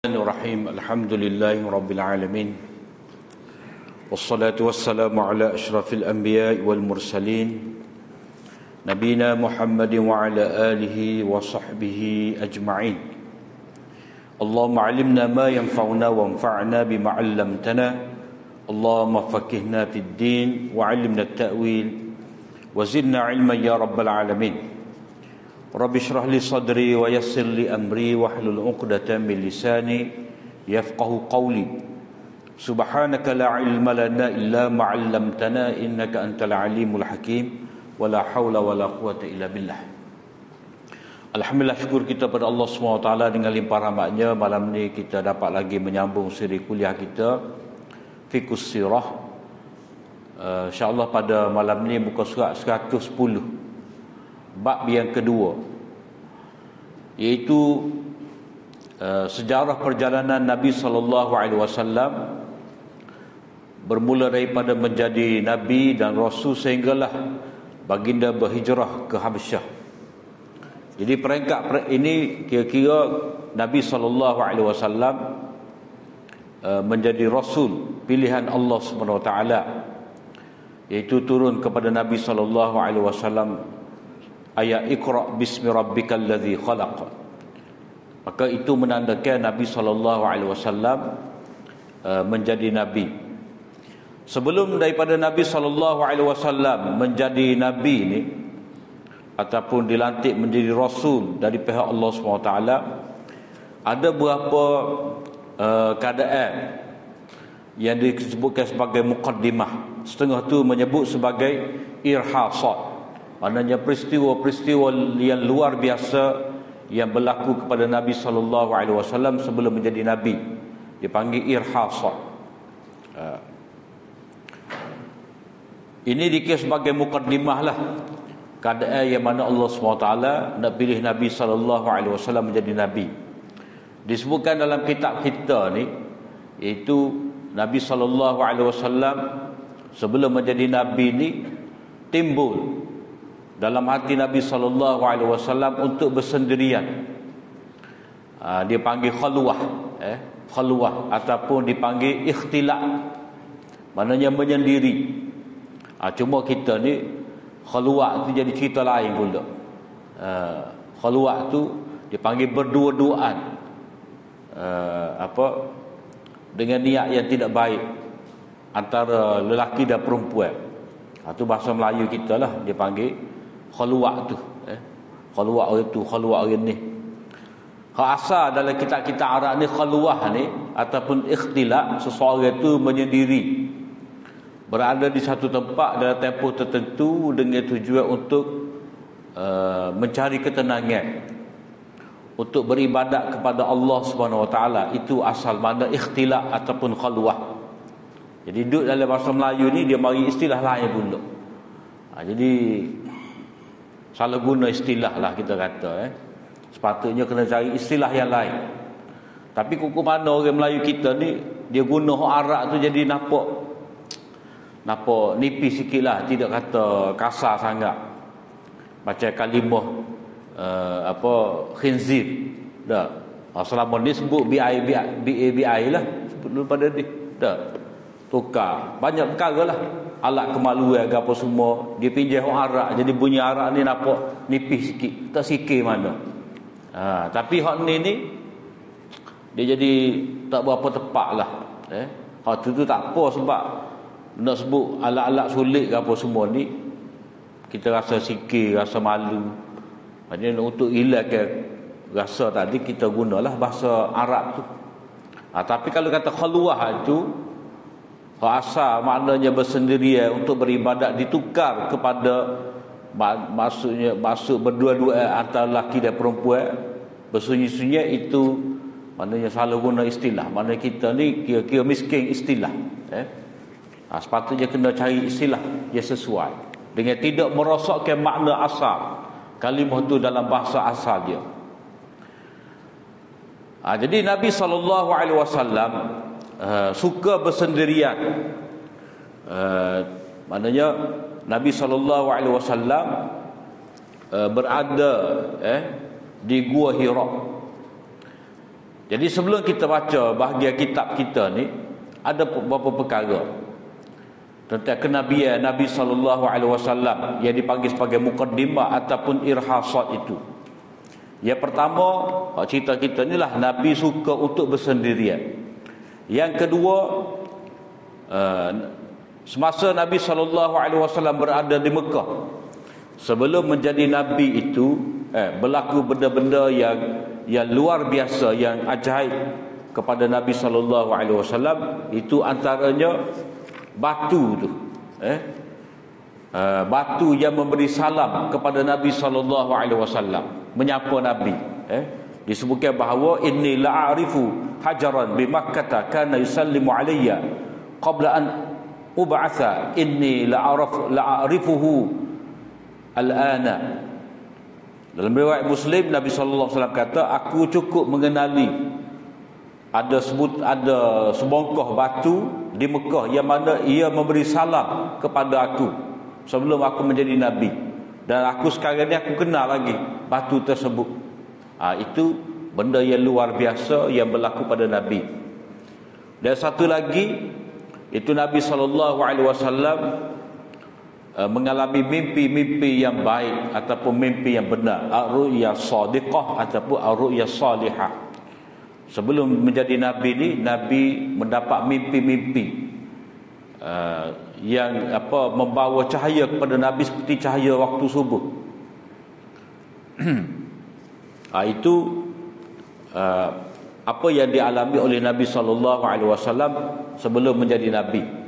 Bismillahirrahmanirrahim. Alhamdulillahi rabbil alamin. Wassalatu wassalamu ala asyrafil anbiya'i wal mursalin nabiyina Muhammadin wa ala alihi wa sahbihi ajma'in. Allahumma 'allimna ma yanfa'una wanfa'na bima 'allamtana. Allahumma faqihna fid din wa 'allimna at-ta'wil wa zidna 'ilman ya rabbal alamin. Rabbi shrah li sadri wa yassir li amri wahlul 'uqdatam min lisani yafqahu qawli. Subhanaka la ilma lana illa ma 'allamtana innaka antal alimul hakim wa la haula wa la quwwata illa billah. Alhamdulillah, syukur kita pada Allah SWT dengan limpah rahmatnya. Malam ni kita dapat lagi menyambung siri kuliah kita Fiqhus Sirah. InsyaAllah pada malam ni muka surat 110, bab yang kedua, iaitu sejarah perjalanan Nabi SAW bermula daripada menjadi Nabi dan Rasul sehinggalah baginda berhijrah ke Habasyah. Jadi peringkat ini kira-kira Nabi SAW menjadi Rasul pilihan Allah SWT, iaitu turun kepada Nabi SAW ayat Iqra bismi rabbikal ladzi khalaq. Maka itu menandakan Nabi SAW menjadi Nabi. Sebelum daripada Nabi SAW menjadi Nabi ni ataupun dilantik menjadi Rasul dari pihak Allah SWT, ada beberapa keadaan yang disebutkan sebagai muqaddimah. Setengah tu menyebut sebagai irhasat, maknanya peristiwa-peristiwa yang luar biasa yang berlaku kepada Nabi SAW sebelum menjadi Nabi, dipanggil irhasat. Ini dikira sebagai muqaddimah lah, keadaan yang mana Allah SWT nak pilih Nabi SAW menjadi Nabi. Disebutkan dalam kitab kita ni, iaitu Nabi SAW sebelum menjadi Nabi ni timbul dalam hati Nabi SAW untuk bersendirian. Dia panggil khalwah, khalwah ataupun dipanggil ikhtilaf, maknanya menyendiri. Cuma kita ni khalwah tu jadi cerita lain pula. Khalwah tu dipanggil berdua-duaan, dengan niat yang tidak baik antara lelaki dan perempuan. Itu bahasa Melayu kita lah, dia panggil khalwah tu, khalwah orang tu, khalwah orang ni. Asal dalam kitab-kitab Arab ni khalwah ni ataupun ikhtilaf, seseorang tu menyendiri, berada di satu tempat dalam tempoh tertentu dengan tujuan untuk mencari ketenangan, untuk beribadat kepada Allah SWT. Itu asal makna ikhtilaf ataupun khalwah. Jadi duduk dalam bahasa Melayu ni dia mari istilah lain pula. Jadi salah guna istilah lah kita kata. Sepatutnya kena cari istilah yang lain. Tapi kuku mana orang Melayu kita ni, dia guna hak Arab tu jadi nampak nipis sikit lah, tidak kata kasar sangat. Macam kalimah khinzir dah. Selama ni sebut BI lah, sebut pada dia dah. Tukar banyak perkara lah, alat kemaluan ke apa semua dia pinjam orang Arab, jadi bunyi Arab ni nampak nipis sikit, tak sikit mana. Tapi hak ni dia jadi tak berapa tepat lah. Hak tu tak apa, sebab nak sebut alat-alat sulit ke apa semua ni kita rasa sikit, rasa malu. Jadi untuk hilangkan rasa tadi, kita gunalah bahasa Arab tu. Tapi kalau kata khalwah tu, asal maknanya bersendirian untuk beribadat, ditukar kepada maksudnya maksud berdua-dua antara lelaki dan perempuan, bersunyi-sunyi. Itu maknanya salah guna istilah. Maknanya kita ni kira-kira miskin istilah. Sepatutnya kena cari istilah yang sesuai dengan tidak merosakkan makna asal kalimah tu dalam bahasa asal dia. Jadi Nabi SAW suka bersendirian. Maknanya Nabi SAW berada di Gua Hira. Jadi sebelum kita baca bahagian kitab kita ni, ada beberapa perkara tentang kenabian Nabi SAW yang dipanggil sebagai mukaddimah ataupun irhasat itu. Yang pertama, cerita kita ni lah Nabi suka untuk bersendirian. Yang kedua, semasa Nabi SAW berada di Mekah, sebelum menjadi Nabi itu, berlaku benda-benda yang luar biasa, yang ajaib kepada Nabi SAW. Itu antaranya batu tu, batu yang memberi salam kepada Nabi SAW, menyapa Nabi. Disebutkan bahawa inni la'arifu hajaran bi Makkah kana yusallimu alayya qabla an ub'atha inni la'arifuhu al-ana. Dalam riwayat Muslim, Nabi sallallahu alaihi wasallam kata, aku cukup mengenali ada sebongkah batu di Mekah yang mana ia memberi salam kepada aku sebelum aku menjadi Nabi, dan aku sekarang ni aku kenal lagi batu tersebut. Itu benda yang luar biasa yang berlaku pada Nabi. Dan satu lagi, itu Nabi SAW mengalami mimpi-mimpi yang baik ataupun mimpi yang benar, ar-ru'ya shadiqah ataupun ar-ru'ya salihah. Sebelum menjadi Nabi ni, Nabi mendapat mimpi-mimpi yang membawa cahaya kepada Nabi seperti cahaya waktu subuh. Itu apa yang dialami oleh Nabi SAW sebelum menjadi Nabi.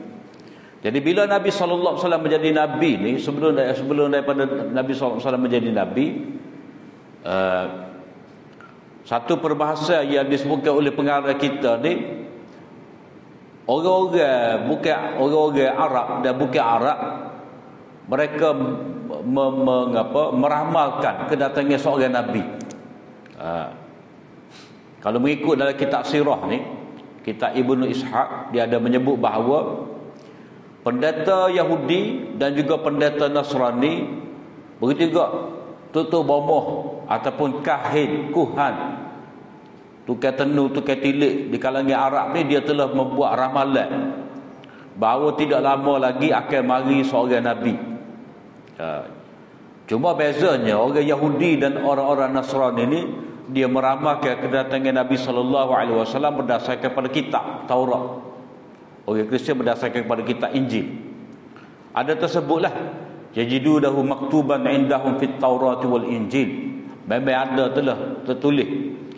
Jadi bila Nabi SAW menjadi Nabi ni, sebelum daripada Nabi SAW menjadi Nabi, satu perbahasan yang disebutkan oleh pengarang kita ni, orang-orang bukan orang-orang Arab dan bukan Arab, mereka meramalkan kedatangan seorang Nabi. Kalau mengikut dalam kitab sirah ni, kitab Ibnu Ishaq, dia ada menyebut bahawa pendeta Yahudi dan juga pendeta Nasrani, begitu juga tutur bomoh ataupun kuhan, tukar tenun, tukar tilik di kalangan Arab ni, dia telah membuat ramalan bahawa tidak lama lagi akan mari seorang Nabi. Cuma bezanya orang Yahudi dan orang-orang Nasrani ni, dia meramalkan kedatangan Nabi SAW berdasarkan pada kitab Taurat. Orang Kristian berdasarkan kepada kitab Injil. Ada tersebutlah, yajidunahu maktuban indahum fit Taurat wal Injil. Memang ada telah tertulis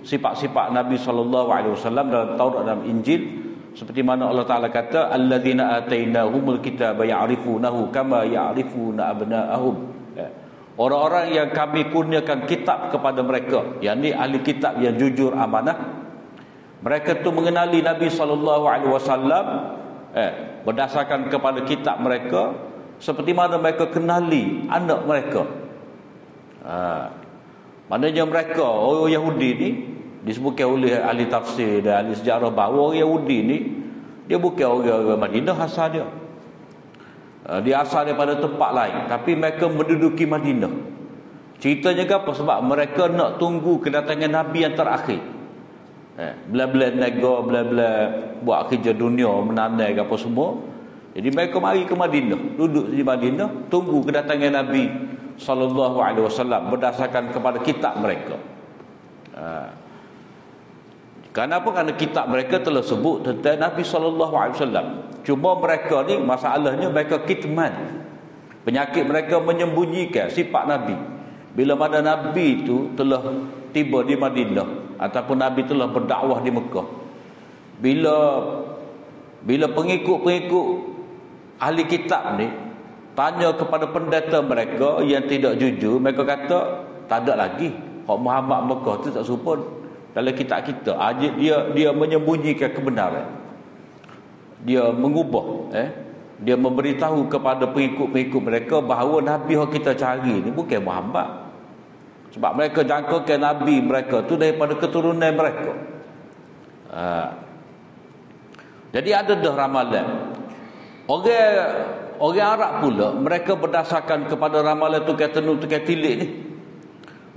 sifat-sifat Nabi SAW dalam Taurat dan Injil, seperti mana Allah Taala kata, alladzina atainahumul kitaba ya'rifunahu kama ya'rifuna abna'ahum. Orang-orang yang kami kurniakan kitab kepada mereka, yakni ahli kitab yang jujur amanah, mereka tu mengenali Nabi SAW berdasarkan kepada kitab mereka, seperti mana mereka kenali anak mereka. Maknanya mereka, orang Yahudi ni, disebutkan oleh ahli tafsir dan ahli sejarah bahawa orang Yahudi ni, dia bukan orang Madinah asal dia. Dia asal daripada tempat lain, tapi mereka menduduki Madinah. Ceritanya apa? Sebab mereka nak tunggu kedatangan Nabi yang terakhir. Bela-bela nego, bela-bela buat kerja dunia, menanai apa semua. Jadi mereka mari ke Madinah, duduk di Madinah, tunggu kedatangan Nabi SAW berdasarkan kepada kitab mereka. Kenapa? Kerana kitab mereka telah sebut tentang Nabi SAW. Cuma mereka ni, masalahnya mereka kitman. Penyakit mereka menyembunyikan sifat Nabi. Bila mana Nabi itu telah tiba di Madinah ataupun Nabi telah berdakwah di Mekah, bila pengikut-pengikut ahli kitab ni tanya kepada pendeta mereka yang tidak jujur, mereka kata tak ada lagi hak Muhammad Mekah tu tak serupa dalam kitab kita. Dia menyembunyikan kebenaran, dia mengubah, dia memberitahu kepada pengikut-pengikut mereka bahawa Nabi yang kita cari ni bukan Muhammad. Sebab mereka jangkakan Nabi mereka tu daripada keturunan mereka. Jadi ada dah ramalan. Orang Arab pula, mereka berdasarkan kepada ramalan tukar tenun, tukar tilik ni,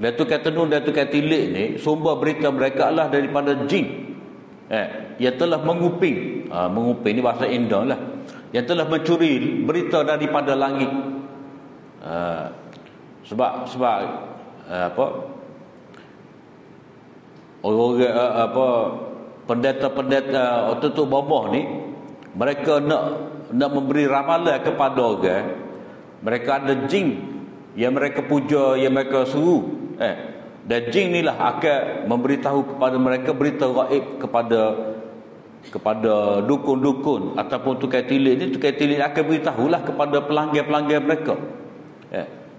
Datuk Tenun, Datuk Tilik ni sumber berita mereka adalah daripada jin. Yang telah menguping. Menguping ni bahasa Indah lah. Yang telah mencuri berita daripada langit. Sebab apa? Orang pendeta-pendeta Tutup Bomoh ni, mereka nak memberi ramalan kepada orang. Mereka ada jin yang mereka puja, yang mereka suruh. Dan jin ni lah akan memberitahu kepada mereka berita gaib kepada dukun-dukun ataupun tukang tilik ni. Tukang tilik akan beritahulah kepada pelanggan-pelanggan mereka.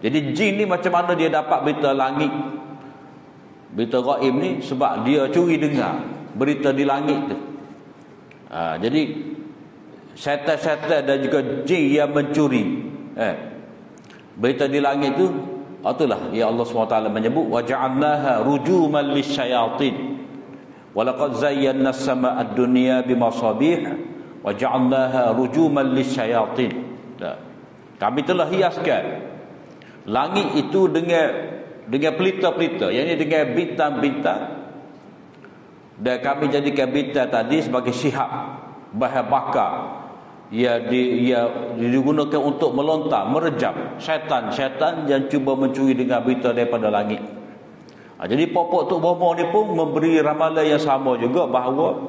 Jadi jin ni macam mana dia dapat berita langit, berita gaib ni? Sebab dia curi dengar berita di langit tu. Jadi syaitan-syaitan dan juga jin yang mencuri berita di langit tu, itulah ya Allah SWT menyebut waja'alnaha rujuman lisyayatin walaqad zayyana as-samaa'a ad-dunya bimasabih waja'alnaha rujuman lisyayatin. Kami telah hiaskan langit itu dengan pelita-pelita, yakni dengan bintang-bintang, dan kami jadikan bintang tadi sebagai syihab, bahan bakar. Ia digunakan untuk melontar, merejam syaitan-syaitan yang cuba mencuri dengan berita daripada langit. Jadi Pokok Tok Bomoh ni pun memberi ramalan yang sama juga, bahawa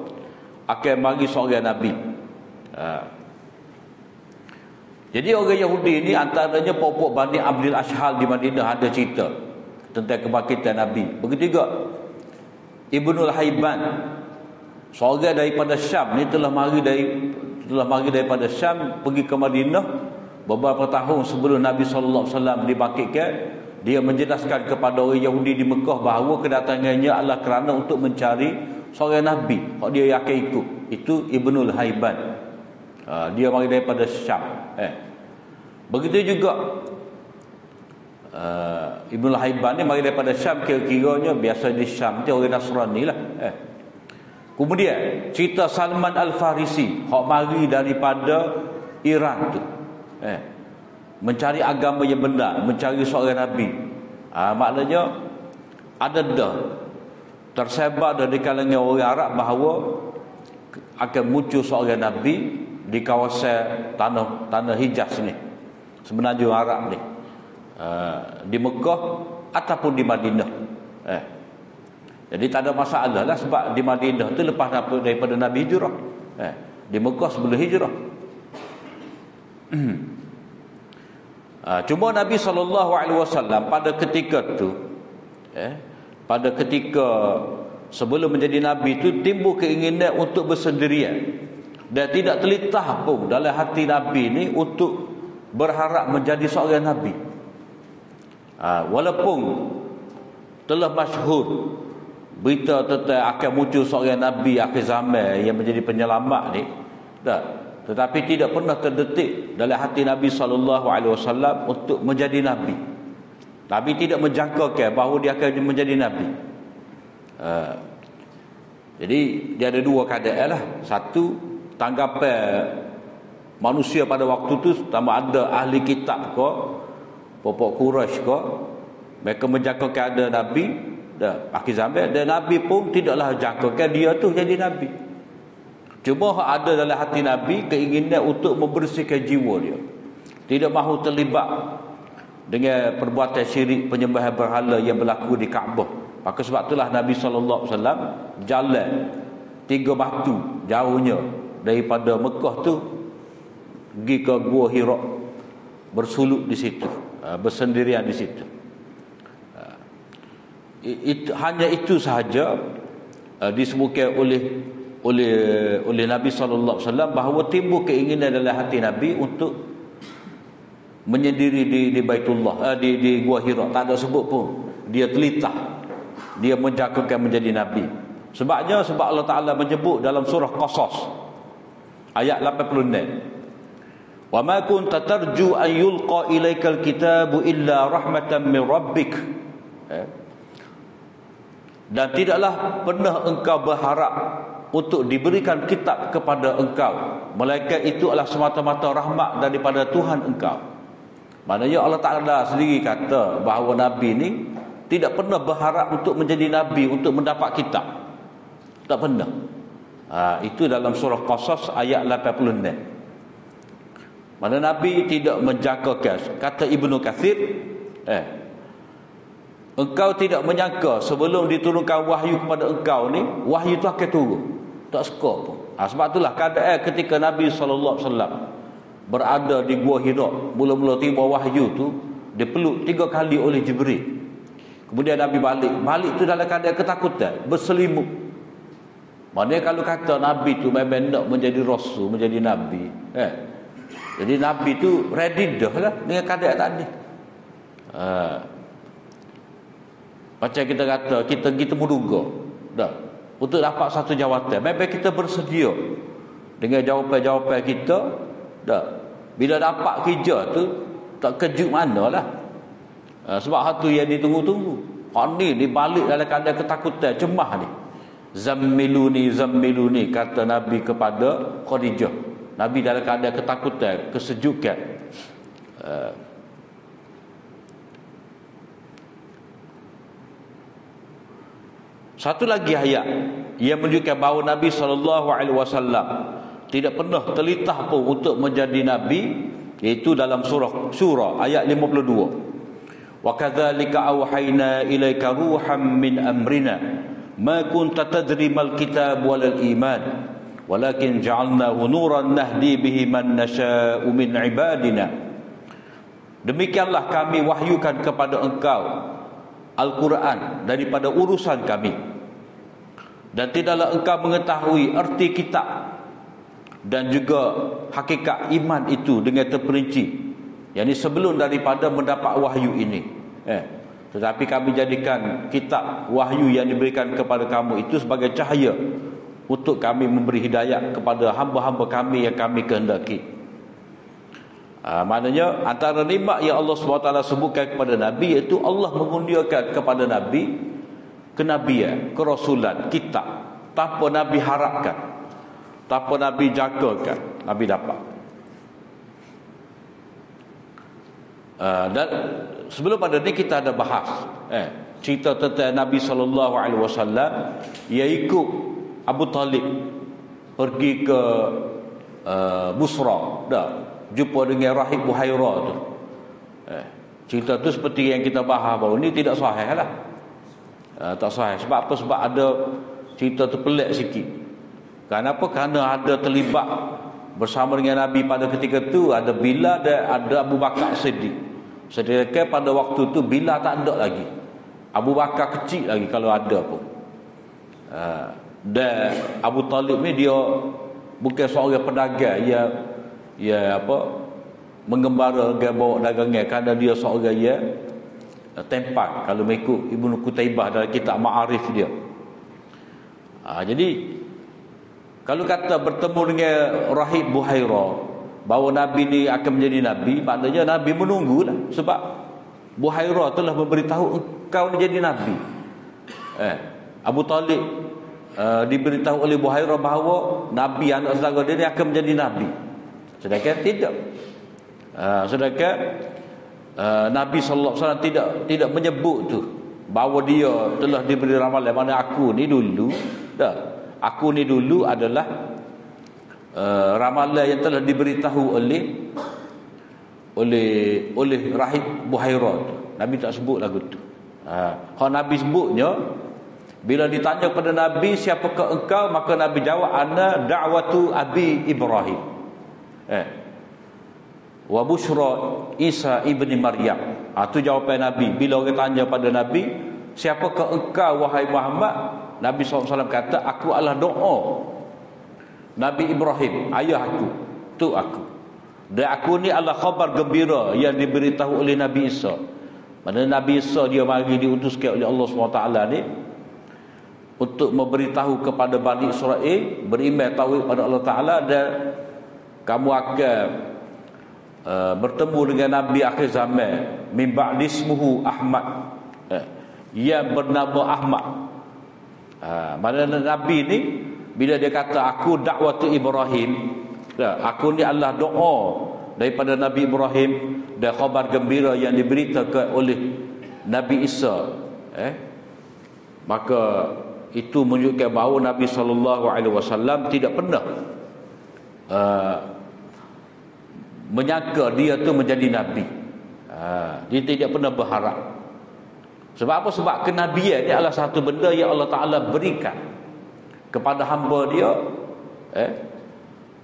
akan mari seorang Nabi. Jadi orang Yahudi ni, antaranya Pokok Bani Abdul Ashhal di Madinah ada cerita tentang kebangkitan Nabi. Begitu juga Ibnul Haiban, seorang daripada Syam ni, telah mari daripada Syam pergi ke Madinah beberapa tahun sebelum Nabi SAW dibangkitkan. Dia menjelaskan kepada orang Yahudi di Mekah bahawa kedatangannya adalah kerana untuk mencari seorang Nabi yang dia yakin ikut. Itu Ibnul Haiban. Dia mari daripada Syam. Begitu juga Ibnul Haiban ni mari daripada Syam, kira-kiranya biasa di Syam tu orang Nasrani lah. Kemudian cerita Salman Al-Farisi hak mari daripada Iran tu, mencari agama yang benar, mencari seorang Nabi. Maknanya ada dah tersebar dari kalangan orang Arab bahawa akan muncul seorang Nabi di kawasan tanah Hijaz ni, semenanjung Arab ni, di Mekah ataupun di Madinah. Jadi tak ada masalah lah, sebab di Madinah tu lepas daripada Nabi hijrah, di Mekah sebelum hijrah. Cuma Nabi SAW pada ketika tu, pada ketika sebelum menjadi Nabi tu, timbul keinginan untuk bersendirian, dan tidak terlintas pun dalam hati Nabi ni untuk berharap menjadi seorang Nabi. Walaupun telah masyhur berita tentang akan muncul seorang Nabi akhir zaman yang menjadi penyelamat ni, tetapi tidak pernah terdetik dalam hati Nabi SAW untuk menjadi Nabi. Nabi tidak menjangkakan bahawa dia akan menjadi Nabi. Jadi dia ada dua keadaan lah. Satu, tanggapan manusia pada waktu tu, sama ada ahli kitab ke, Pokok Quraisy ke, mereka menjangkakan ada Nabi akhir zaman, dan Nabi pun tidaklah jangkakan dia tu jadi Nabi. Cuma ada dalam hati Nabi keinginan untuk membersihkan jiwa dia, tidak mahu terlibat dengan perbuatan syirik, penyembahan berhala yang berlaku di Kaabah. Maka sebab itulah Nabi SAW jalan 3 batu jauhnya daripada Mekah tu, pergi ke Gua Hira, bersuluk di situ, bersendirian di situ. Hanya itu sahaja disebutkan oleh Nabi SAW bahawa timbul keinginan dalam hati Nabi untuk menyendiri di Baitullah, di Gua Hira. Tak ada sebut pun dia telitah, dia menjangkakan menjadi Nabi. Sebab Allah Ta'ala menyebut dalam surah Qasas ayat 86, wa ma kunta tarju an yulqa ilaikal kitabu illa rahmatan min rabbik. Dan tidaklah pernah engkau berharap untuk diberikan kitab kepada engkau, melainkan itu adalah semata-mata rahmat daripada Tuhan engkau. Maknanya Allah Ta'ala sendiri kata bahawa Nabi ni tidak pernah berharap untuk menjadi nabi, untuk mendapat kitab. Tak pernah. Itu dalam surah Qasas ayat 86. Mana Nabi tidak menjangkakan. Kata Ibnu Katsir, engkau tidak menyangka sebelum diturunkan wahyu kepada engkau ni, wahyu tu akan turun. Tak suka pun. Sebab itulah keadaan ketika Nabi SAW berada di Gua Hira, mula-mula tiba wahyu tu, dia peluk 3 kali oleh Jibril. Kemudian Nabi balik tu dalam keadaan ketakutan, berselimut. Maknanya kalau kata Nabi tu memang nak menjadi rasul, menjadi Nabi, jadi Nabi tu ready dah lah dengan keadaan tadi. Macam kita kata, kita menduga dah untuk dapat satu jawatan, memang kita bersedia dengan jawapan-jawapan kita dah. Bila dapat kerja tu tak kejut manalah. Sebab hal tu yang ditunggu-tunggu. Hak ni dibalik dalam keadaan ketakutan, cemas ni. Zammiluni kata Nabi kepada Khadijah. Nabi dalam keadaan ketakutan, kesejukan. Satu lagi ayat yang menunjukkan bahawa Nabi SAW tidak pernah terlitah pun untuk menjadi Nabi, iaitu dalam surah ayat 52. Wa kadzalika auhayna ilaika ruham min amrina ma kunta tadri mal kitab wal iman walakin ja'alnahu nuran nahdi bihi man nasha'u min ibadina. Demikianlah kami wahyukan kepada engkau Al-Quran daripada urusan kami, dan tidaklah engkau mengetahui erti kitab dan juga hakikat iman itu dengan terperinci, yakni sebelum daripada mendapat wahyu ini. Tetapi kami jadikan kitab wahyu yang diberikan kepada kamu itu sebagai cahaya untuk kami memberi hidayah kepada hamba-hamba kami yang kami kehendaki. Maknanya antara nikmat yang Allah SWT sebutkan kepada Nabi, iaitu Allah mengurniakan kepada Nabi kenabian, kerasulan, kitab, tanpa Nabi harapkan, tanpa Nabi jagakan, Nabi dapat. Dan sebelum pada ni kita ada bahas cerita tentang Nabi SAW yang ikut Abu Talib pergi ke Busra, jumpa dengan Rahib Buhaira tu. Cerita tu seperti yang kita bahas baru ni tidak sahih lah. Tak sahih. Sebab apa? Sebab ada cerita tu pelik sikit. Kenapa? Kerana ada terlibat bersama dengan Nabi pada ketika tu ada Bilal dan ada Abu Bakar Siddiq. Sedangkan pada waktu tu Bilal tak ada lagi, Abu Bakar kecil lagi kalau ada pun. Dan Abu Talib ni dia bukan seorang pedagang ya mengembara bawa dagangan, kerana dia seorang yang tempat kalau mengikut Ibnu Qutaibah dalam kitab Ma'arif dia. Jadi kalau kata bertemu dengan Rahib Buhaira bahawa Nabi ni akan menjadi Nabi, maknanya Nabi menunggulah, sebab Buhaira telah memberitahu engkau ni jadi Nabi. Abu Talib diberitahu oleh Buhaira bahawa Nabi anak saudara dia ni akan menjadi Nabi, sedangkan tidak. Sedangkan Nabi SAW tidak menyebut tu bahawa dia telah diberi ramalan. Mana aku ni dulu adalah ramalan yang telah diberitahu oleh Rahib Buhaira tu. Nabi tak sebut lagu tu. Kalau Nabi sebutnya, bila ditanya kepada Nabi, siapakah engkau, maka Nabi jawab, ana da'watu Abi Ibrahim wa busyra Isa ibni Maryam. Itu jawapan Nabi. Bila orang tanya pada Nabi, siapakah engkau wahai Muhammad, Nabi SAW kata, aku adalah doa Nabi Ibrahim, ayah aku, tu aku. Dan aku ni adalah khabar gembira yang diberitahu oleh Nabi Isa. Mana Nabi Isa dia mari diutuskan oleh Allah SWT ni untuk memberitahu kepada Bani Israel beriman tauhid pada Allah Ta'ala, dan kamu akan bertemu dengan Nabi akhir zaman min ba'di ismuhu Ahmad, yang bernama Ahmad. Mana Nabi ni bila dia kata aku dakwatu Ibrahim, aku ni adalah doa daripada Nabi Ibrahim dan khabar gembira yang diberitakan oleh Nabi Isa, maka itu menunjukkan bahawa Nabi SAW tidak pernah menyangka dia tu menjadi Nabi. Dia tidak pernah berharap. Sebab apa? Sebab kenabian ini adalah satu benda yang Allah Ta'ala berikan kepada hamba dia,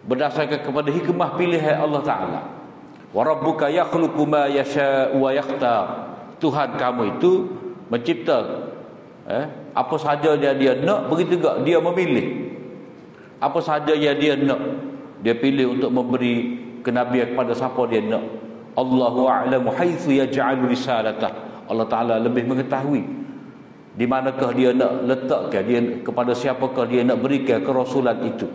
berdasarkan kepada hikmah pilihan Allah Ta'ala. Wa rabbuka yakhluqu ma yasha'u wa yakhtar. Tuhan kamu itu mencipta apa sahaja yang dia nak, begitu juga dia memilih apa sahaja yang dia nak, dia pilih untuk memberi kenabian kepada siapa dia nak. Allahu a'lamu haitsu yaj'alu risalatah. Allah Ta'ala lebih mengetahui di manakah dia nak letakkan, dia kepada siapakah dia nak berikan kerasulan itu.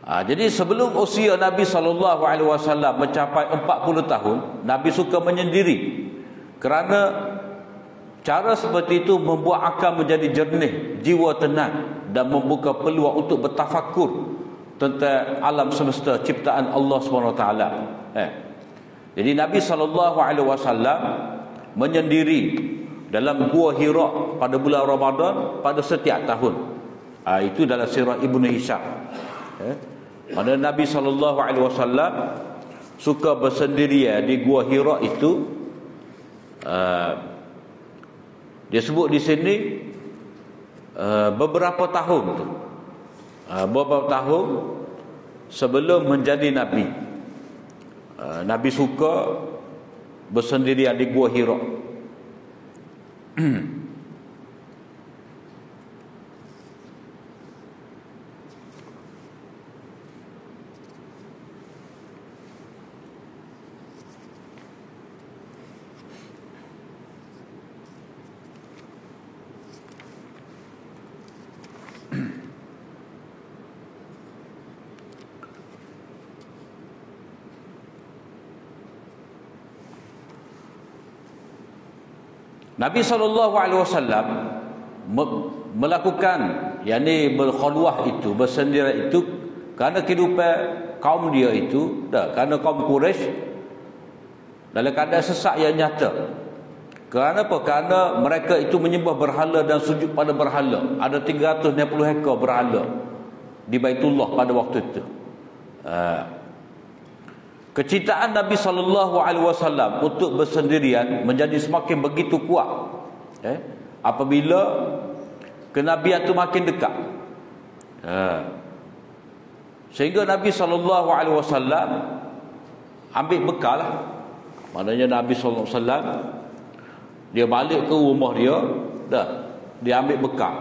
Jadi sebelum usia Nabi SAW mencapai 40 tahun, Nabi suka menyendiri, kerana cara seperti itu membuat akal menjadi jernih, jiwa tenang, dan membuka peluang untuk bertafakur tentang alam semesta ciptaan Allah SWT. Jadi Nabi SAW menyendiri dalam Gua Hira pada bulan Ramadan pada setiap tahun. Itu dalam sirah Ibnu Hisham. Mana Nabi SAW suka bersendirian di Gua Hira itu. Dia sebut di sini beberapa tahun tu. Beberapa tahun sebelum menjadi Nabi. Nabi suka bersendirian di Gua Hira. Nabi SAW melakukan berkhulwah itu, bersendirian itu, kerana kehidupan kaum dia itu, kerana kaum Quraisy dalam keadaan sesak yang nyata. Kerana apa? Kerana mereka itu menyembah berhala dan sujud pada berhala. Ada 360 ekor berhala di Baitullah pada waktu itu. Kecintaan Nabi SAW untuk bersendirian menjadi semakin begitu kuat apabila kenabian itu makin dekat. Sehingga Nabi SAW ambil bekal lah. Maknanya Nabi SAW dia balik ke rumah dia, dia ambil bekal.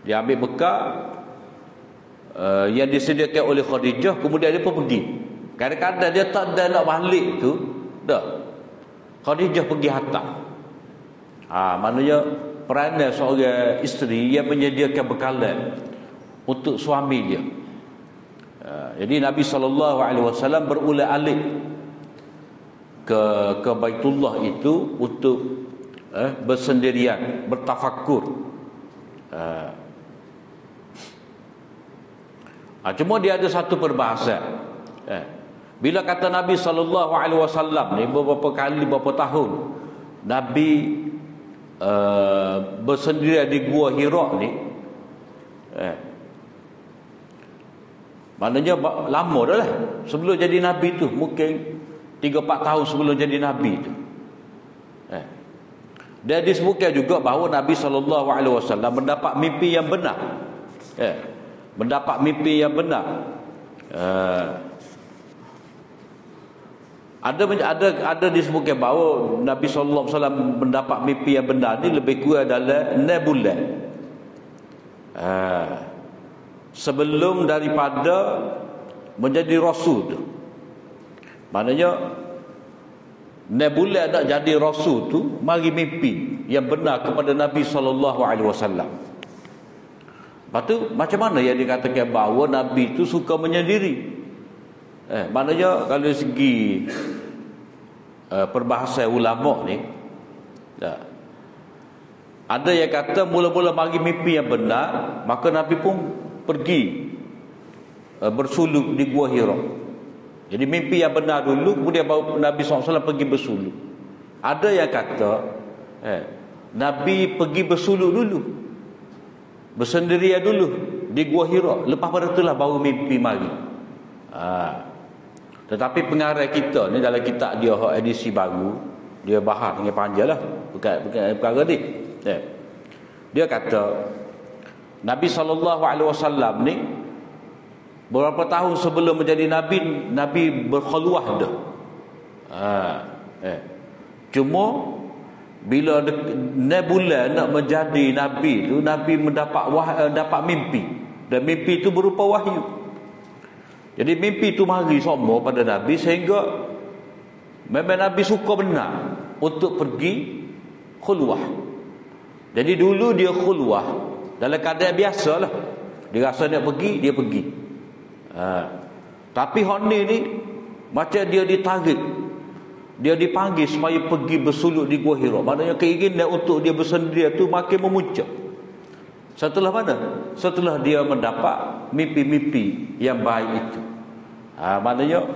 Dia ambil bekal yang disediakan oleh Khadijah, kemudian dia pun pergi. Kadang-kadang dia tak ada nak balik tu, Khadijah pergi hantar. Maknanya peranan seorang isteri yang menyediakan bekalan untuk suami dia. Jadi Nabi SAW berulang-alik ke Baitullah itu untuk bersendirian, bertafakur. Cuma dia ada satu perbahasan. Bila kata Nabi SAW ni beberapa kali, beberapa tahun Nabi bersendirian di Gua Hira ni, maknanya lama dah lah sebelum jadi Nabi tu, mungkin 3-4 tahun sebelum jadi Nabi tu. Dan disebutkan juga bahawa Nabi SAW mendapat mimpi yang benar. Mendapat mimpi yang benar. Ada disebutkan bahawa Nabi SAW mendapat mimpi yang benar ni lebih kurang dalam 6 bulan sebelum daripada menjadi Rasul tu. Maknanya 6 bulan nak jadi Rasul tu, mari mimpi yang benar kepada Nabi SAW. Lepas tu macam mana yang dikatakan bahawa Nabi tu suka menyendiri? Maknanya kalau segi perbahasan ulama ni, ada yang kata mula-mula mari mimpi yang benar, maka Nabi pun pergi bersuluk di Gua Hira. Jadi mimpi yang benar dulu, kemudian baru Nabi SAW pergi bersuluk. Ada yang kata Nabi pergi bersuluk dulu, bersendirian dulu di Gua Hira, lepas pada itulah baru mimpi mari. Tetapi pengarang kita ni dalam kitab dia edisi baru, dia bahas dengan panjang lah perkara ni. Dia kata Nabi SAW ni beberapa tahun sebelum menjadi Nabi, Nabi berkhulwah dah. Cuma bila bulan nak menjadi Nabi tu, Nabi dapat mimpi, dan mimpi itu berupa wahyu. Jadi mimpi itu mari semua pada Nabi, sehingga memang Nabi suka benar untuk pergi khulwah. Jadi dulu dia khulwah dalam keadaan biasalah, dia rasa nak pergi, dia pergi. Tapi Honi ni macam dia ditarik, dia dipanggil supaya pergi bersuluk di Gua Hira. Maknanya keinginan untuk dia bersendirian tu makin memuncak. Setelah mana? Setelah dia mendapat mimpi-mimpi yang baik itu. Maknanya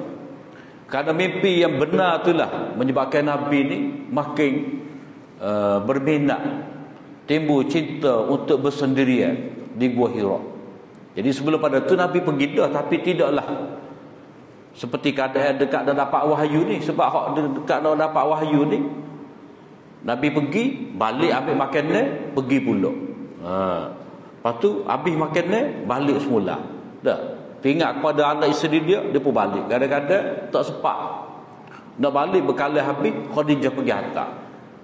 kerana mimpi yang benar itulah menyebabkan Nabi ni makin berminat, timbul cinta untuk bersendirian di Gua Hira. Jadi sebelum pada tu Nabi pergi dah, tapi tidaklah seperti keadaan dekat dah dapat wahyu ni. Sebab hak dekat dah dapat wahyu ni, Nabi pergi, balik ambil makanan, pergi pula. Lepas tu habis makanan, balik semula. Dah. Teringat kepada anak isteri dia pun balik. Kadang-kadang tak sempat nak balik, bekalan habis, Khadijah pergi hantar.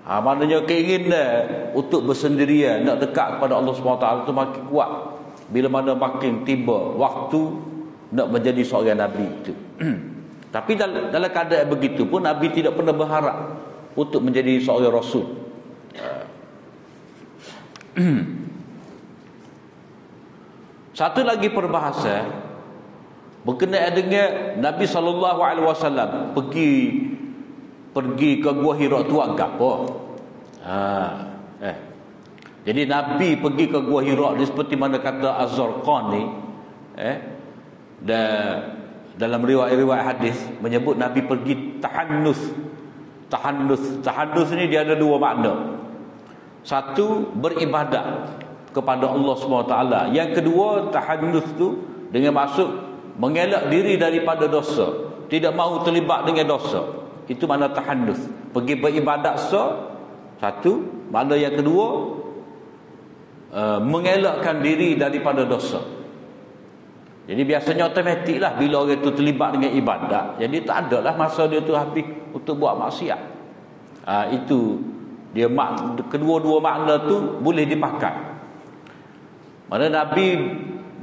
Maknanya keinginan untuk bersendirian, nak dekat kepada Allah SWT tu makin kuat bila mana makin tiba waktu nak menjadi seorang Nabi itu. Tapi dalam keadaan begitu pun Nabi tidak pernah berharap untuk menjadi seorang Rasul. Satu lagi perbahasan berkenaan dengan Nabi SAW pergi ke Gua Hira tu agak apa? Jadi Nabi pergi ke Gua Hira ni seperti mana kata Az-Zarqani, dan dalam riwayat-riwayat hadis menyebut Nabi pergi tahannus. Tahannus ni dia ada dua makna. Satu, beribadat kepada Allah SWT. Yang kedua, tahannus tu dengan maksud mengelak diri daripada dosa, tidak mahu terlibat dengan dosa. Itu makna tahannus. Pergi beribadat satu, makna yang kedua, mengelakkan diri daripada dosa. Jadi biasanya otomatik lah bila orang tu terlibat dengan ibadat, jadi tak ada lah masa dia tu habis untuk buat maksiat. Itu dia kedua-dua makna tu boleh dipakai. Mana Nabi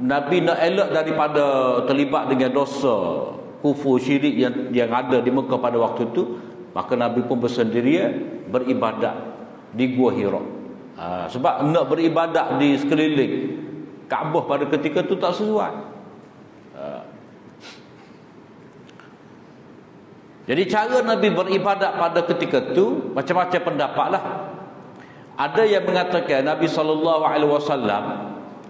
nak elak daripada terlibat dengan dosa kufur syirik yang ada di Mekah pada waktu itu, maka Nabi pun bersendirian beribadat di Gua Hira. Sebab nak beribadat di sekeliling Kaabah pada ketika itu tak sesuai. Jadi cara Nabi beribadat pada ketika itu macam-macam pendapat lah. Ada yang mengatakan Nabi SAW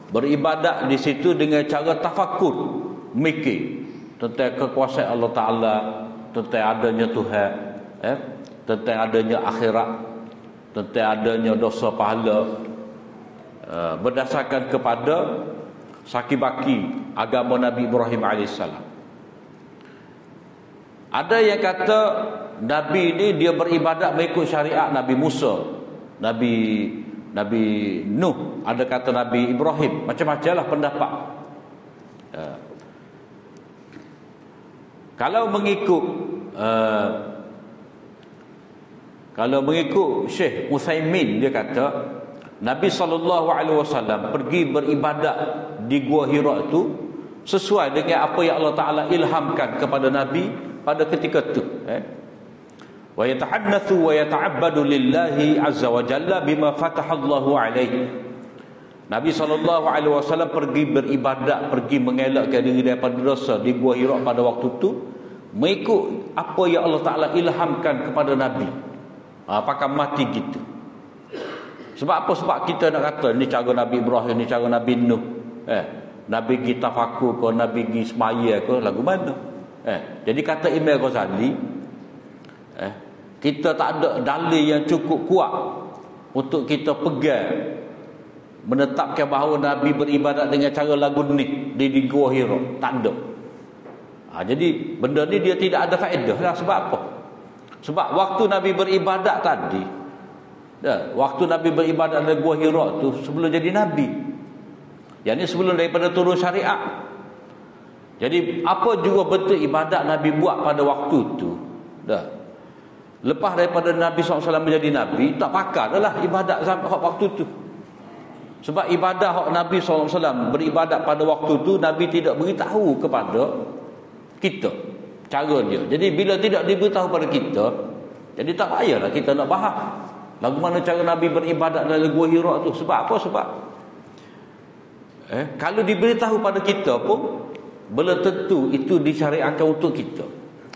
beribadat di situ dengan cara tafakur, mikir tentang kekuasaan Allah Ta'ala, tentang adanya Tuhan, tentang adanya akhirat, tentang adanya dosa pahala, berdasarkan kepada sakibaki agama Nabi Ibrahim AS. Ada yang kata Nabi ni dia beribadat mengikut syariat Nabi Musa, Nabi Nuh, ada kata Nabi Ibrahim, macam-macam lah pendapat. Kalau mengikut Syekh Utsaimin, dia kata Nabi SAW pergi beribadat di Gua Hira itu sesuai dengan apa yang Allah Ta'ala ilhamkan kepada Nabi pada ketika itu. Wa yatahannathu wa yata'abbadu lillahi azza wa jalla bima fatahallahu alaihi. Nabi SAW pergi beribadat, pergi mengelakkan diri daripada dosa di Gua Hira pada waktu itu mengikut apa yang Allah Ta'ala ilhamkan kepada Nabi. Apakah mati gitu. Sebab apa? Sebab kita nak kata ni cara Nabi Ibrahim, ni cara Nabi Nuh. Nabi pergi tafakur ke, Nabi pergi semaya ke, lagu mana? Jadi kata Imam Ghazali, kita tak ada dalil yang cukup kuat untuk kita pegang menetapkan bahawa Nabi beribadat dengan cara lagu ni di Gua Hira. Tak ada. Jadi benda ni dia tidak ada faedah lah. Sebab apa? Sebab waktu Nabi beribadat tadi, waktu Nabi beribadat di Gua Hira tu sebelum jadi Nabi, yang ni sebelum daripada turun syariat. Jadi apa juga bentuk ibadat Nabi buat pada waktu tu, lepas daripada Nabi SAW menjadi Nabi, tak pakar dah lah ibadat sampai waktu tu. Sebab ibadah Nabi SAW beribadat pada waktu tu, Nabi tidak beritahu kepada kita cara dia. Jadi bila tidak diberitahu pada kita, jadi tak payahlah kita nak bahas lagu mana cara Nabi beribadat dalam Gua Hira tu. Sebab apa? Sebab kalau diberitahu pada kita pun belum tentu itu disyariatkan untuk kita.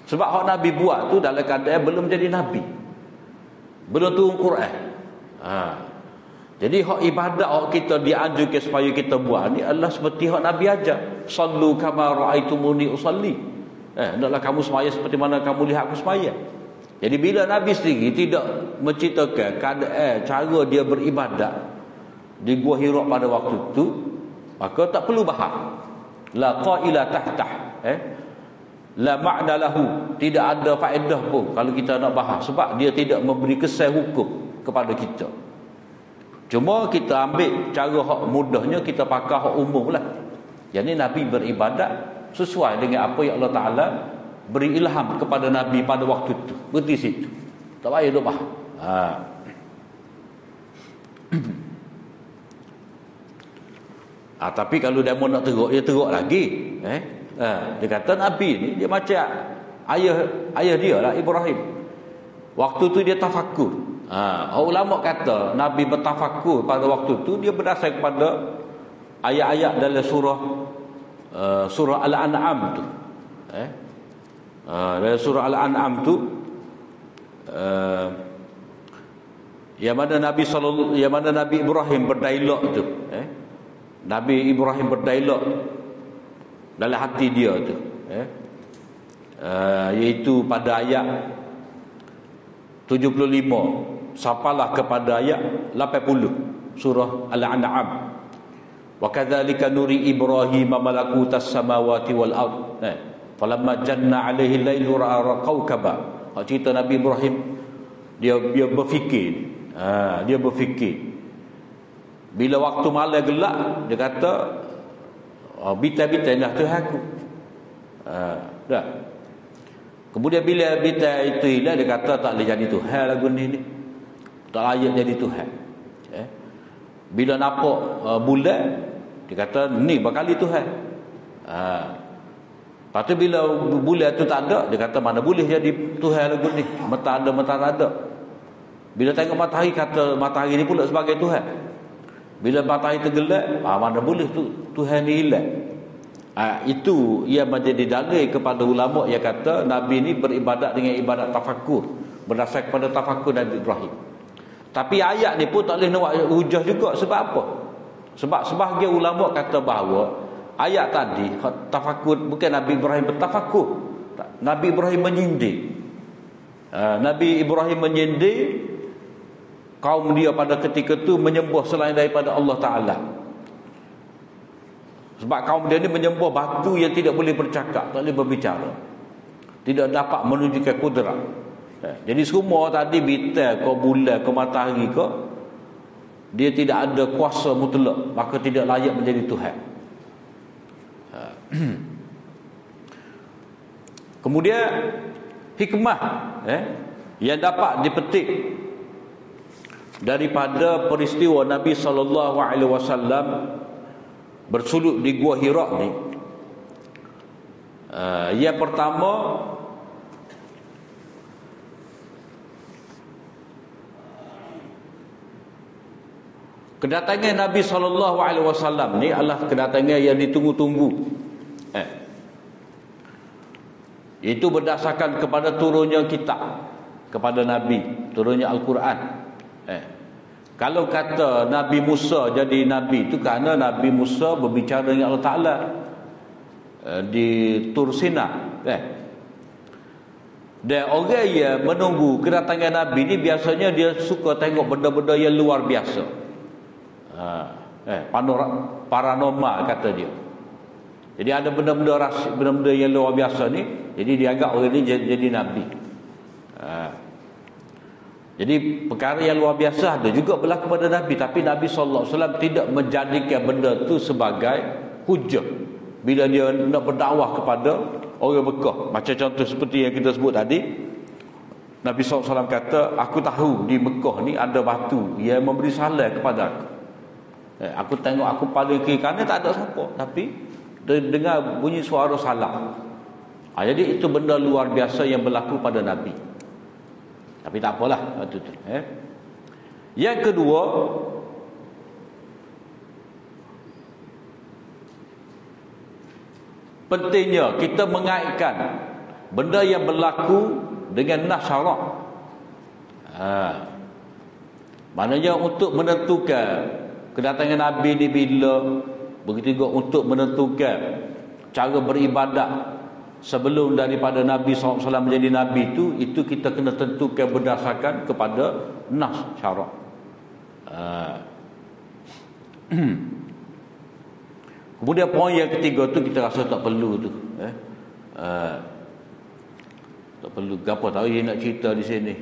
Sebab hak Nabi buat tu dalam keadaan belum jadi Nabi, belum turun Quran. Jadi hak ibadat hak kita dianjurkan supaya kita buat ni adalah seperti hak Nabi ajar. Sallu kama ra'aitumuni usalli. Hendaklah kamu semaya seperti mana kamu lihat aku semaya. Jadi bila Nabi sendiri tidak menceritakan keadaan cara dia beribadat di Gua Hira pada waktu tu, maka tak perlu bahas. La qaila tahtah, la ma'na lahu, tidak ada faedah pun kalau kita nak bahas, sebab dia tidak memberi kesan hukum kepada kita. Cuma kita ambil cara hak mudahnya, kita pakai hak umum lah. Jadi Nabi beribadat sesuai dengan apa yang Allah Ta'ala beri ilham kepada Nabi pada waktu itu. Berhenti situ, tak payah duk bahas. Tapi kalau dia mau nak teruk, dia teruk lagi. Dia kata Nabi ni dia macam ayah dia lah, Ibrahim. Waktu tu dia tafakur. Ulama kata Nabi bertafakur pada waktu tu dia berdasar kepada ayat-ayat dalam surah Al-An'am tu. Dalam surah Al-An'am tu, yang mana Nabi Ibrahim berdialog tu. Nabi Ibrahim berdialog dalam hati dia tu, iaitu pada ayat 75 sampailah kepada ayat 80 surah Al-An'am. Wa kadzalika nuri Ibrahim malakutas samawati wal ard. Falamma janna alaihi al-lailu ra'a kawkaba. Cerita Nabi Ibrahim, dia berfikir. Dia berfikir. Bila waktu malam gelap, dia kata, bitai-bitai lah Tuhan aku. Dah. Kemudian bila bitai itu hilang, dia kata tak boleh jadi Tuhan lagu ni. Tak layak jadi Tuhan. Bila nampak bulan, dia kata ni bakal Tuhan. Lepas tu bila bulan tu tak ada, dia kata mana boleh jadi Tuhan lagu ni. Mata ada, mata tak ada. Bila tengok matahari, kata matahari ni pula sebagai Tuhan. Bila matahari tergelap, mana boleh Tuhan ni hilang. Itu ia menjadi dalil kepada ulama yang kata Nabi ni beribadat dengan ibadat tafakur, berdasar kepada tafakur Nabi Ibrahim. Tapi ayat ni pun tak boleh nak hujah juga. Sebab apa? Sebab sebahagian ulama kata bahawa ayat tadi tafakur, bukan Nabi Ibrahim bertafakur, Nabi Ibrahim menyindir. Nabi Ibrahim menyindir kaum dia pada ketika itu menyembah selain daripada Allah Ta'ala. Sebab kaum dia ni menyembah batu yang tidak boleh bercakap, tak boleh berbicara, tidak dapat menunjukkan kudrat. Jadi semua tadi bintang ke bulan ke matahari ke, dia tidak ada kuasa mutlak, maka tidak layak menjadi Tuhan. Kemudian hikmah yang dapat dipetik daripada peristiwa Nabi SAW bersuluk di Gua Hira ni, yang pertama, kedatangan Nabi SAW ni adalah kedatangan yang ditunggu-tunggu. Itu berdasarkan kepada turunnya kitab kepada Nabi, turunnya Al-Quran. Kalau kata Nabi Musa jadi Nabi, itu kerana Nabi Musa berbicara dengan Allah Ta'ala di Tur Sina. Dan orang yang menunggu kedatangan Nabi ni biasanya dia suka tengok benda-benda yang luar biasa. Paranormal kata dia. Jadi ada benda-benda yang luar biasa ni, jadi dia anggap orang ni jadi Nabi. Jadi perkara yang luar biasa ada juga berlaku pada Nabi, tapi Nabi SAW tidak menjadikan benda tu sebagai hujah bila dia nak berdakwah kepada orang Mekah. Macam contoh seperti yang kita sebut tadi, Nabi SAW kata, aku tahu di Mekah ni ada batu yang memberi salam kepada aku. Aku tengok aku paling kiri kanan tak ada siapa, tapi dengar bunyi suara salam. Jadi itu benda luar biasa yang berlaku pada Nabi. Tapi tak apalah waktu tu. Yang kedua, pentingnya kita mengaitkan benda yang berlaku dengan nas syarak. Maknanya untuk menentukan kedatangan Nabi ni bila, begitu juga untuk menentukan cara beribadat sebelum daripada Nabi SAW menjadi Nabi itu kita kena tentukan berdasarkan kepada nas syarak. Kemudian poin yang ketiga tu kita rasa tak perlu tu. Tak perlu gapo tahu dia nak cerita di sini.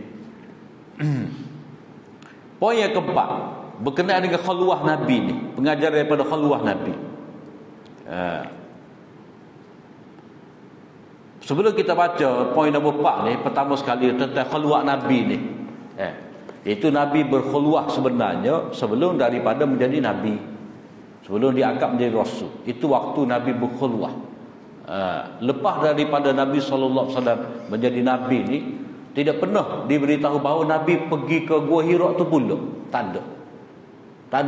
Poin yang keempat berkenaan dengan khulwah Nabi ni, pengajaran daripada khulwah Nabi. Sebelum kita baca poin nombor 4 ni, pertama sekali tentang khulwah Nabi ni. Itu Nabi berkhulwah sebenarnya sebelum daripada menjadi Nabi, sebelum diangkat menjadi Rasul. Itu waktu Nabi berkhulwah. Lepas daripada Nabi SAW menjadi Nabi ni, tidak pernah diberitahu bahawa Nabi pergi ke Gua Hira tu pula. Tak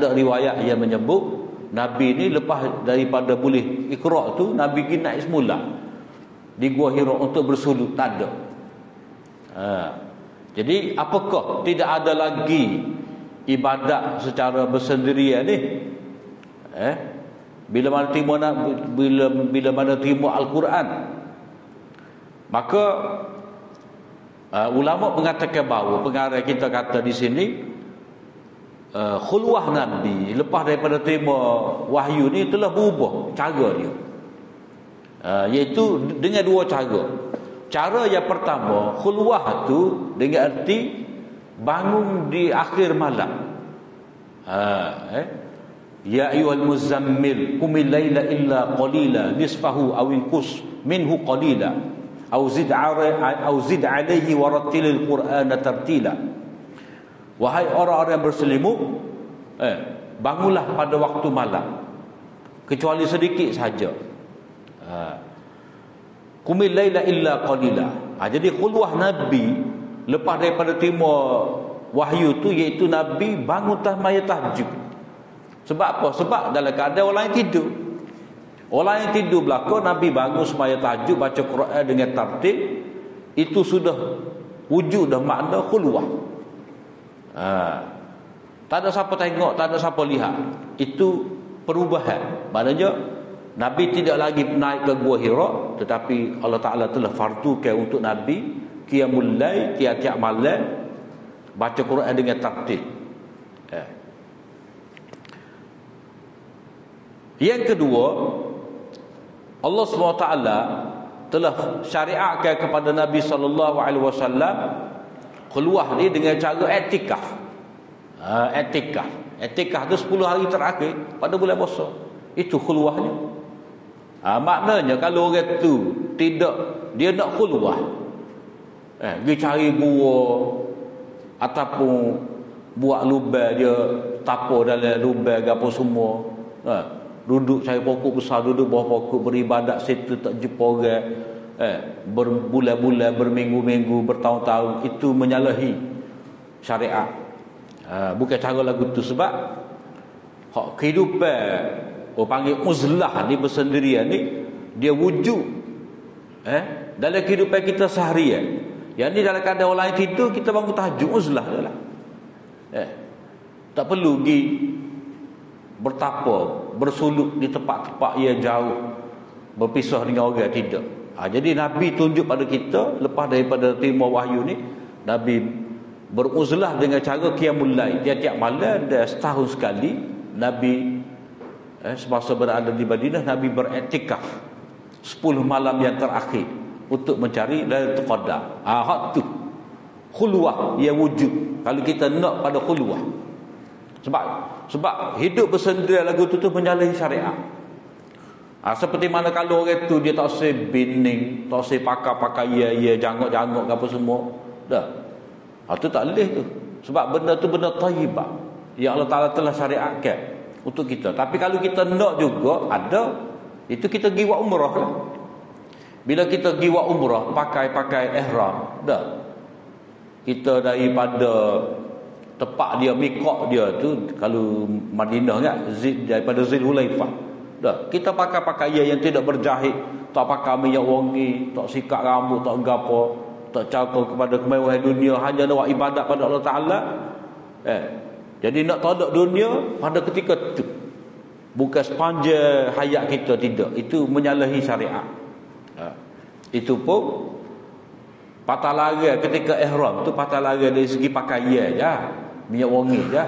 ada riwayat yang menyebut Nabi ni lepas daripada boleh Iqra tu, Nabi pergi naik semula di Gua Hira untuk bersuluk. Tak ada. Jadi apakah tidak ada lagi ibadat secara bersendirian ni? Bila mana terima Al-Quran, maka ulama mengatakan bahawa pengarang kita kata di sini, khulwah Nabi lepas daripada terima wahyu ni telah berubah cara dia, iaitu dengan dua cara. Cara yang pertama, khulwah tu dengan arti bangun di akhir malam. Ya ayyuhal muzammil qumil laila illa qalila nisfahu aw inqus minhu qalila aw zid alaihi warattilil qur'ana tartila. Wahai orang-orang yang berselimut, bangunlah pada waktu malam kecuali sedikit saja. Qumil laila illa qalila. Jadi khulwah Nabi lepas daripada terima wahyu tu, iaitu Nabi bangun tahmaya tahajud. Sebab apa? Sebab dalam keadaan orang yang tidur. Orang yang tidur belaka, Nabi bangun semaya tahajud, baca Quran dengan tartil. Itu sudah wujud dah makna khulwah. Tak ada siapa tengok, tak ada siapa lihat. Itu perubahan. Maknanya Nabi tidak lagi naik ke Gua Hira, tetapi Allah Ta'ala telah fardukan untuk Nabi qiyamul lail, tiap-tiap malam baca Quran dengan tartil. Yang kedua, Allah SWT telah syariatkan kepada Nabi SAW khulwah ni dengan cara i'tikaf. I'tikaf tu 10 hari terakhir pada bulan puasa. Itu khulwahnya. Maknanya kalau orang tu tidak, dia nak khulwah, dia cari gua ataupun buat lubang, dia tapo dalam lubang apa semua, duduk cari pokok besar, duduk bawah pokok beribadat situ, tak jumpa orang, berbulan-bulan, berminggu-minggu, bertahun-tahun, itu menyalahi syariat. Bukan cara lagu tu. Sebab kehidupan panggil uzlah ni, bersendirian ni, dia wujud dalam kehidupan kita seharian. Yang ni dalam keadaan orang lain tidur, kita bangun tahajud, uzlah dia lah. Tak perlu pergi bertapa, bersuluk di tempat-tempat yang jauh, berpisah dengan orang, tidak. Jadi Nabi tunjuk pada kita, lepas daripada terima wahyu ni, Nabi beruzlah dengan cara qiyamul lail. Tiap-tiap malam dan setahun sekali Nabi semasa berada di Madinah, Nabi beriktikaf 10 malam yang terakhir untuk mencari Lailatul Qadar. Hak tu khulwah yang wujud. Kalau kita nak pada khulwah, sebab hidup bersendirian lagu tu menyalahi syariat. Seperti mana kalau orang tu dia tak usah bining, tak usah pakai ya jangok-jangok apa semua. Dah. Tu tak boleh tu. Sebab benda tu benda thayyibah yang Allah Taala telah syariatkan untuk kita. Tapi kalau kita nak juga ada, itu kita pergi buat umrah lah. Bila kita pergi buat umrah, pakai ihram, dah. Kita daripada tempat dia, miqat dia tu, kalau Madinah kan, daripada Zulhulaifah, dah. Kita pakai pakaian yang tidak berjahit, tak pakai minyak wangi, tak sikat rambut, tak gapo, tak cakap kepada kemewahan dunia, hanya nak buat ibadat pada Allah Taala. Jadi nak tolak dunia pada ketika itu, bukan sepanjang hayat kita, tidak. Itu menyalahi syariat. Itu pun patah larang ketika ihram tu, patah larang dari segi pakaian je, minyak wangi je,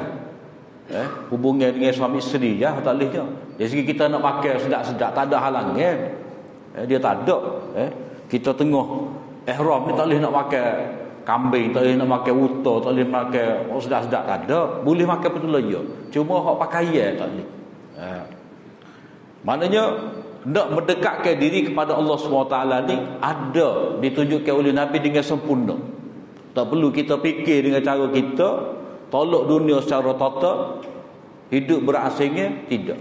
hubungan dengan suami isteri je, tak boleh je. Dari segi kita nak pakai sedap-sedap, tak ada halangan. Dia tak ada. Kita tengah ihram ni tak boleh nak pakai kambing, tak boleh nak makan uta, tak boleh makan sedap-sedap, tak ada. Boleh makan betul ya, cuma hak pakaian tak boleh. Maknanya nak mendekatkan diri kepada Allah SWT ni ada ditunjukkan oleh Nabi dengan sempurna. Tak perlu kita fikir dengan cara kita, tolak dunia secara total, hidup berasingnya, tidak.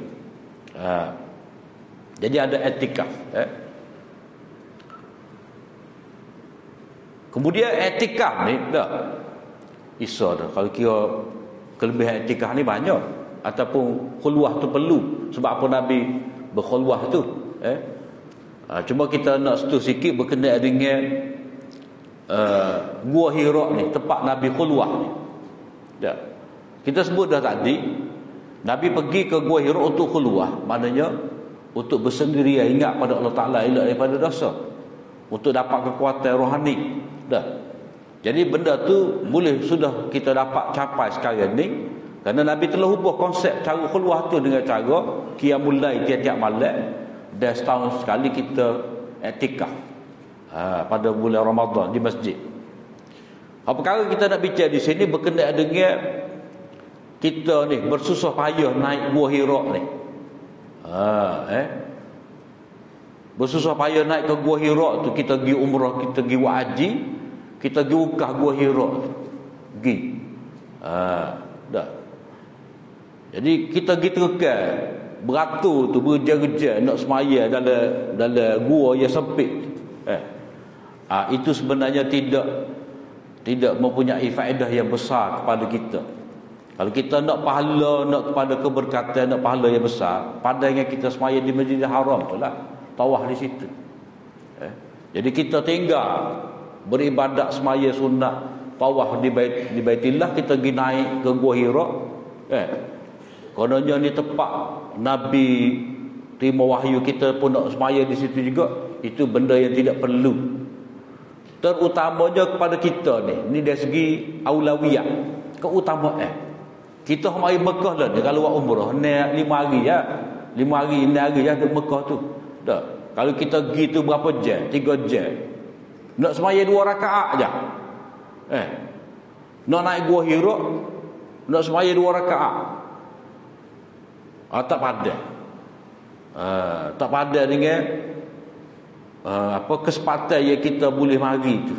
Jadi ada etikaf. Kemudian etikaf ni dah iso dah. Kalau kira kelebihan etikaf ni banyak, ataupun khulwah tu perlu. Sebab apa Nabi berkhulwah tu? Cuma kita nak setu sikit berkenaan dengan Gua Hira ni, tempat Nabi khulwah ni. Dah. Kita sebut dah tadi, Nabi pergi ke Gua Hira untuk khulwah, maknanya untuk bersendirian, ingat pada Allah Taala, elak daripada dosa, untuk dapat kekuatan rohani. Dah. Jadi benda tu boleh sudah kita dapat capai sekarang ni, kerana Nabi telah ubah konsep cara khulwah tu dengan cara qiyamul lail tiap-tiap malam, dan setahun sekali kita iktikaf pada bulan Ramadan di masjid. Apa perkara kita nak bincang di sini berkenaan dengan kita ni bersusah payah naik Gua Hira ni. Bersusah payah naik ke Gua Hira tu, kita pergi umrah, kita pergi buat haji, kita pergi ukah Gua Hira tu. Pergi. Dah. Jadi kita pergi terkal, beratur tu, berjam-jam nak semaya dalam gua yang sempit. Itu sebenarnya tidak mempunyai faedah yang besar kepada kita. Kalau kita nak pahala, nak kepada keberkatan, nak pahala yang besar, padahal kita semaya di Masjidil Haram tu lah, tawaf di situ. Jadi kita tinggal beribadat semaya sunat, tawaf di Baitillah, kita pergi naik ke Gua Hira. Kononnya ni tempat Nabi terima wahyu, kita pun nak semaya di situ juga. Itu benda yang tidak perlu, terutamanya kepada kita ni dari segi aulawiyah, keutamaan. Kita mari Mekah lah ni, kalau buat umrah ni 5 hari ya, 5 hari 6 hari ya duduk Mekah tu. Dah. Kalau kita pergi tu berapa jam? 3 jam. Nak semaya 2 rakaat aja. Nak naik Gua Hira, nak semaya 2 rakaat. Tak padat. Tak padat dengan kesempatan yang kita boleh mari tu.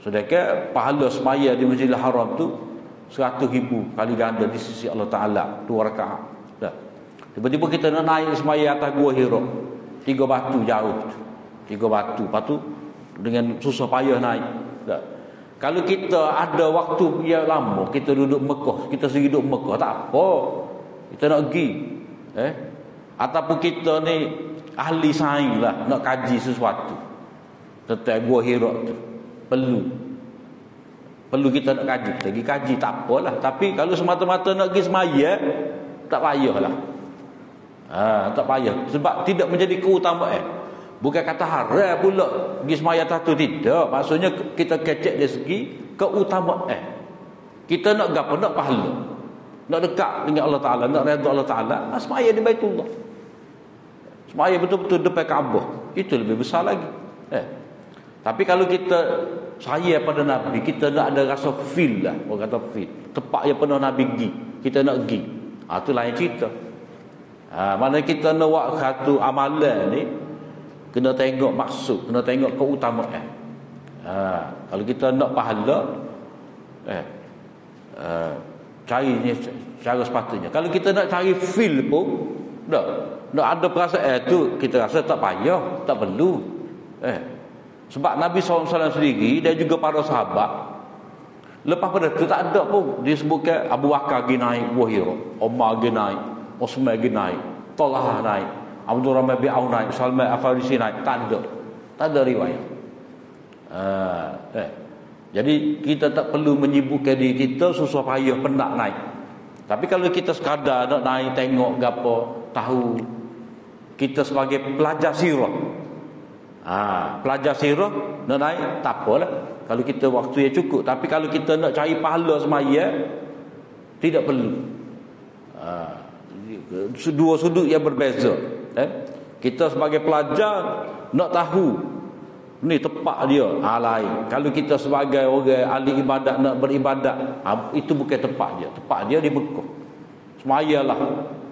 Sedangkan pahala semaya di Masjidil Haram tu 100,000 kali ganda di sisi Allah Ta'ala, 2 rakaat. Dah. Tiba-tiba kita nak naik semaya atas Gua Hira, 3 batu jauh tu. 3 batu, lepas tu dengan susah payah naik. Dah. Kalau kita ada waktu yang lama, kita duduk Mekah, kita sendiri duduk Mekah, tak apa, kita nak pergi. Ataupun kita ni ahli sains lah, nak kaji sesuatu tentang Gua Hira tu, perlu kita nak kaji, kita pergi kaji, tak apalah. Tapi kalau semata-mata nak pergi semaya, tak payahlah. Tak payah, sebab tidak menjadi keutamaan. Bukan kata haram pula pergi sembahyang atas tu, tidak. Maksudnya kita kecek dari segi keutamaan. Kita nak gapo? Nak pahala. Nak dekat dengan Allah Taala, nak redha Allah Taala, sembahyang di Baitullah. Sembahyang betul-betul depan Kaabah. Itu lebih besar lagi. Tapi kalau kita sayang pada Nabi, kita nak ada rasa feel lah, orang kata feel. Tempat yang pernah Nabi pergi, kita nak pergi. Itu lain cerita. Mana kita nak buat satu amalan ni, kena tengok maksud, kena tengok keutamaan. Kalau kita nak pahala, cari cara sepatutnya. Kalau kita nak cari feel pun, nak ada perasaan tu, kita rasa tak payah, tak perlu. Sebab Nabi SAW sendiri dan juga para sahabat, lepas pada tu tak ada pun disebutkan Abu Bakar pergi naik Gua Hira, Umar pergi naik, Osman pergi naik, Talha naik, Abdul Rahman bin Auf naik, Salman Al-Farisi naik. Tak ada riwayat. Jadi kita tak perlu menyibukkan diri kita susah payah penat naik. Tapi kalau kita sekadar nak naik tengok gapo, tahu kita sebagai pelajar sirah, pelajar sirah nak naik tak apalah kalau kita waktu yang cukup. Tapi kalau kita nak cari pahala semaya, tidak perlu. Dua sudut yang berbeza. Kita sebagai pelajar nak tahu ni tempat dia, lain. Kalau kita sebagai orang ahli ibadat nak beribadat, itu bukan tempat dia. Tempat dia di Mekah. Semayalah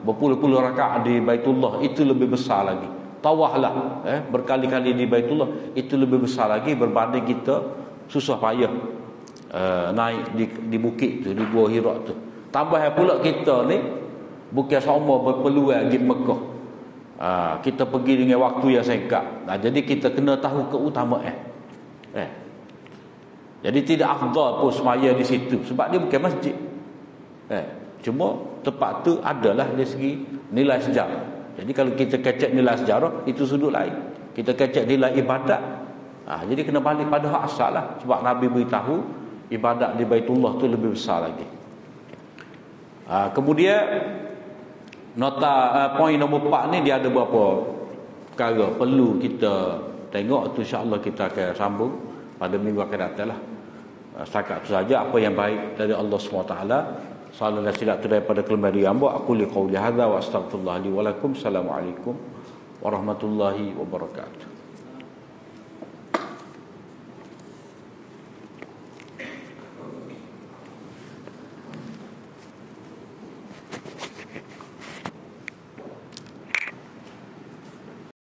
berpuluh-puluh rakaat di Baitullah, itu lebih besar lagi. Tawahlah berkali-kali di Baitullah, itu lebih besar lagi berbanding kita susah payah naik di bukit tu, di Gua Hira tu. Tambah pula kita ni bukan sama berpeluang di Mekah. Kita pergi dengan waktu yang singkat. Jadi kita kena tahu keutamaan. Jadi tidak afdal pun semaya di situ sebab dia bukan masjid. Cuma tempat tu adalah dari segi nilai sejarah. Jadi kalau kita kecek nilai sejarah, itu sudut lain. Kita kecek nilai ibadat, jadi kena balik pada hak asal lah. Sebab Nabi beritahu ibadat di Baitullah tu lebih besar lagi. Kemudian nota poin nombor 4 ni dia ada beberapa perkara perlu kita tengok tu, insya-Allah kita akan sambung pada minggu akan datang lah. Setakat itu saja apa yang baik dari Allah SWT. Salam dan silap daripada kelemahan hamba. Aku li qauli hadza wa astaghfirullah li wa lakum. Assalamualaikum warahmatullahi wabarakatuh.